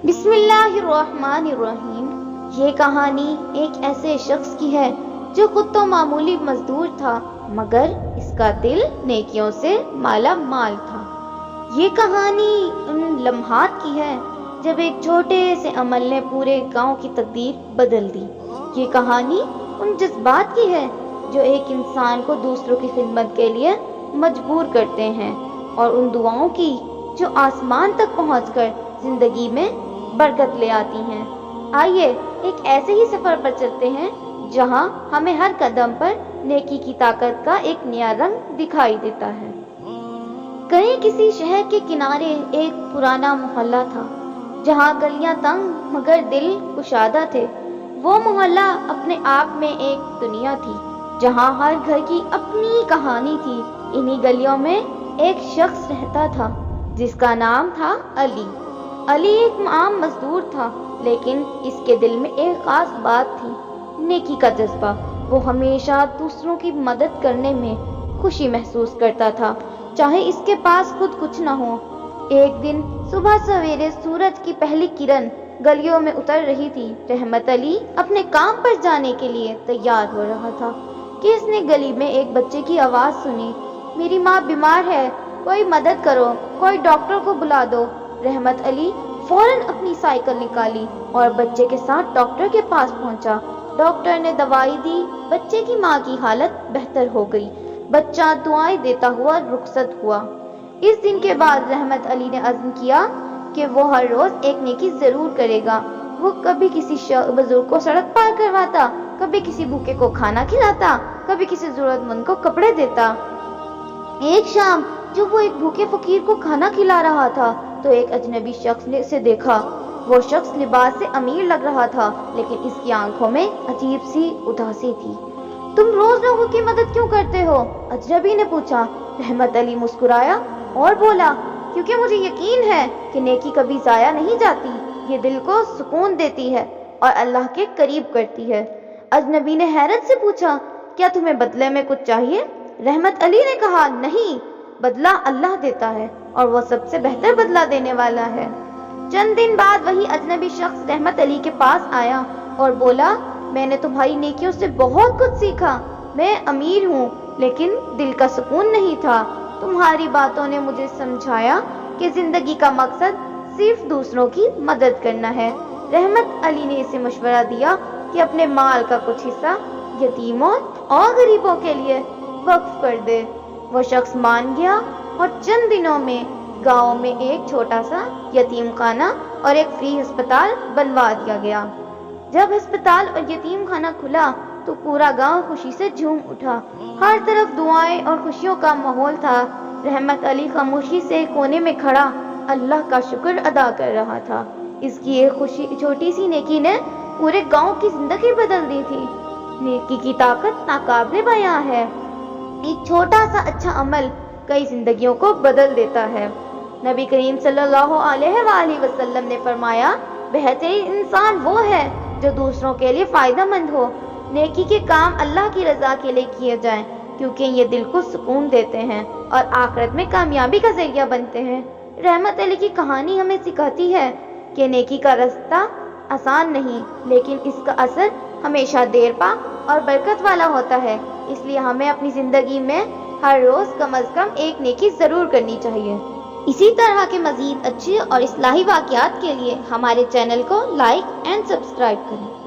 بسم اللہ الرحمن الرحیم۔ یہ کہانی ایک ایسے شخص کی ہے جو خود تو معمولی مزدور تھا مگر اس کا دل نیکیوں سے مالا مال تھا۔ یہ کہانی ان لمحات کی ہے جب ایک چھوٹے سے عمل نے پورے گاؤں کی تقدیر بدل دی۔ یہ کہانی ان جذبات کی ہے جو ایک انسان کو دوسروں کی خدمت کے لیے مجبور کرتے ہیں، اور ان دعاؤں کی جو آسمان تک پہنچ کر زندگی میں برکت لے آتی ہیں۔ آئیے ایک ایسے ہی سفر پر چلتے ہیں جہاں ہمیں ہر قدم پر نیکی کی طاقت کا ایک نیا رنگ دکھائی دیتا ہے۔ کہیں کسی شہر کے کنارے ایک پرانا محلہ تھا جہاں گلیاں تنگ مگر دل کشادہ تھے۔ وہ محلہ اپنے آپ میں ایک دنیا تھی جہاں ہر گھر کی اپنی کہانی تھی۔ انہی گلیوں میں ایک شخص رہتا تھا جس کا نام تھا علی۔ علی ایک عام مزدور تھا لیکن اس کے دل میں ایک خاص بات تھی، نیکی کا جذبہ۔ وہ ہمیشہ دوسروں کی مدد کرنے میں خوشی محسوس کرتا تھا چاہے اس کے پاس خود کچھ نہ ہو۔ ایک دن صبح سویرے سورج کی پہلی کرن گلیوں میں اتر رہی تھی۔ رحمت علی اپنے کام پر جانے کے لیے تیار ہو رہا تھا کہ اس نے گلی میں ایک بچے کی آواز سنی، میری ماں بیمار ہے، کوئی مدد کرو، کوئی ڈاکٹر کو بلا دو۔ رحمت علی فوراً اپنی سائیکل نکالی اور بچے کے ساتھ ڈاکٹر کے پاس پہنچا۔ ڈاکٹر نے دوائی دی، بچے کی ماں کی حالت بہتر ہو گئی، بچہ دعائیں دیتا ہوا رخصت ہوا۔ اس دن کے بعد رحمت علی نے عزم کیا کہ وہ ہر روز ایک نیکی ضرور کرے گا۔ وہ کبھی کسی بزرگ کو سڑک پار کرواتا، کبھی کسی بھوکے کو کھانا کھلاتا، کبھی کسی ضرورت مند کو کپڑے دیتا۔ ایک شام جب وہ ایک بھوکے فقیر کو کھانا کھلا رہا تھا تو ایک اجنبی شخص نے اسے دیکھا۔ وہ شخص لباس سے امیر لگ رہا تھا لیکن اس کی آنکھوں میں عجیب سی اداسی تھی۔ تم روز لوگوں کی مدد کیوں کرتے ہو؟ اجنبی نے پوچھا۔ رحمت علی مسکرایا اور بولا، کیونکہ مجھے یقین ہے کہ نیکی کبھی ضائع نہیں جاتی، یہ دل کو سکون دیتی ہے اور اللہ کے قریب کرتی ہے۔ اجنبی نے حیرت سے پوچھا، کیا تمہیں بدلے میں کچھ چاہیے؟ رحمت علی نے کہا، نہیں، بدلہ اللہ دیتا ہے اور وہ سب سے بہتر بدلہ دینے والا ہے۔ چند دن بعد وہی اجنبی شخص رحمت علی کے پاس آیا اور بولا، میں نے تمہاری نیکیوں سے بہت کچھ سیکھا۔ میں امیر ہوں لیکن دل کا سکون نہیں تھا۔ تمہاری باتوں نے مجھے سمجھایا کہ زندگی کا مقصد صرف دوسروں کی مدد کرنا ہے۔ رحمت علی نے اسے مشورہ دیا کہ اپنے مال کا کچھ حصہ یتیموں اور غریبوں کے لیے وقف کر دے۔ وہ شخص مان گیا اور چند دنوں میں گاؤں میں ایک چھوٹا سا یتیم خانہ اور ایک فری ہسپتال بنوا دیا گیا۔ جب ہسپتال اور یتیم خانہ کھلا تو پورا گاؤں خوشی سے جھوم اٹھا۔ ہر طرف دعائیں اور خوشیوں کا ماحول تھا۔ رحمت علی خاموشی سے کونے میں کھڑا اللہ کا شکر ادا کر رہا تھا۔ اس کی ایک چھوٹی سی نیکی نے پورے گاؤں کی زندگی بدل دی تھی۔ نیکی کی طاقت ناقابل بیاں ہے۔ ایک چھوٹا سا اچھا عمل کئی زندگیوں کو بدل دیتا ہے۔ نبی کریم صلی اللہ علیہ وآلہ وسلم نے فرمایا، بہترین انسان وہ ہے جو دوسروں کے لیے فائدہ مند ہو۔ نیکی کے کام اللہ کی رضا کے لیے کیے جائیں کیونکہ یہ دل کو سکون دیتے ہیں اور آخرت میں کامیابی کا ذریعہ بنتے ہیں۔ رحمت علی کی کہانی ہمیں سکھاتی ہے کہ نیکی کا راستہ آسان نہیں لیکن اس کا اثر ہمیشہ دیر پا اور برکت والا ہوتا ہے۔ اس لیے ہمیں اپنی زندگی میں ہر روز کم از کم ایک نیکی ضرور کرنی چاہیے۔ اسی طرح کے مزید اچھے اور اصلاحی واقعات کے لیے ہمارے چینل کو لائک اینڈ سبسکرائب کریں۔